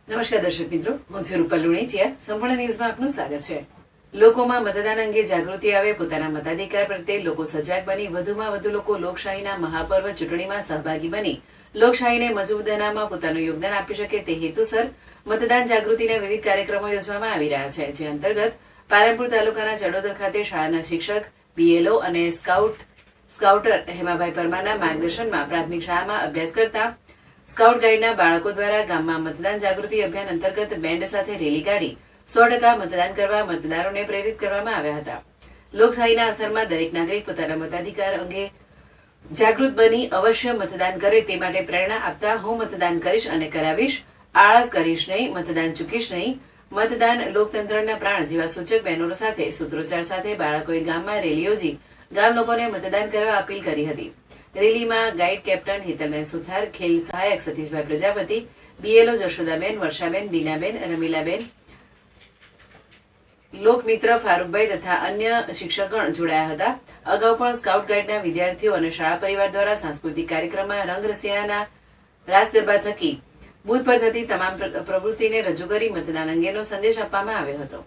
નમસ્કાર દર્શક મિત્રો, હું છું રૂપલ લુણીચિયા. સંપૂર્ણ ન્યૂઝમાં આપનું સ્વાગત છે. લોકોમાં મતદાન અંગે જાગૃતિ આવે, પોતાના મતાધિકાર પ્રત્યે લોકો સજાગ બની વધુમાં વધુ લોકો લોકશાહીના મહાપર્વ ચૂંટણીમાં સહભાગી બની લોકશાહીને મજબૂત બનાવવામાં પોતાનું યોગદાન આપી શકે તે હેતુસર મતદાન જાગૃતિના વિવિધ કાર્યક્રમો યોજવામાં આવી રહ્યા છે. જે અંતર્ગત પાલનપુર તાલુકાના ચડોદર ખાતે શાળાના શિક્ષક, બીએલઓ અને સ્કાઉટર હેમાભાઈ પરમારના માર્ગદર્શનમાં પ્રાથમિક શાળામાં અભ્યાસ કરતા સ્કાઉટ ગાઈડના બાળકો દ્વારા ગામમાં મતદાન જાગૃતિ અભિયાન અંતર્ગત બેન્ડ સાથે રેલી કાઢી 100% મતદાન કરવા મતદારોને પ્રેરિત કરવામાં આવ્યા હતા. લોકશાહીના અસરમાં દરેક નાગરિક પોતાના મતાધિકાર અંગે જાગૃત બની અવશ્ય મતદાન કરે તે માટે પ્રેરણા આપતા હું મતદાન કરીશ અને કરાવીશ, આળસ કરીશ નહીં, મતદાન ચૂકીશ નહીં, મતદાન લોકતંત્રના પ્રાણ જેવા સૂચક બેનરો સાથે સૂત્રોચ્ચાર સાથે બાળકોએ ગામમાં રેલી યોજી ગામ લોકોને મતદાન કરવા અપીલ કરી હતી. રેલીમાં ગાઈડ કેપ્ટન હેતલબેન સુથાર, ખેલ સહાયક સતીશભાઈ પ્રજાપતિ, બીએલઓ જશોદાબેન, વર્ષાબેન, બીનાબેન, રમીલાબેન, લોકમિત્ર ફારૂકભાઈ તથા અન્ય શિક્ષકગણ જોડાયા હતા. અગાઉ પણ સ્કાઉટ ગાઈડના વિદ્યાર્થીઓ અને શાળા પરિવાર દ્વારા સાંસ્કૃતિક કાર્યક્રમમાં રંગરસિયાના રાસ ગરબા થકી બૂથ પર થતી તમામ પ્રવૃત્તિને રજૂ કરી મતદાન અંગેનો સંદેશ આપવામાં આવ્યો હતો.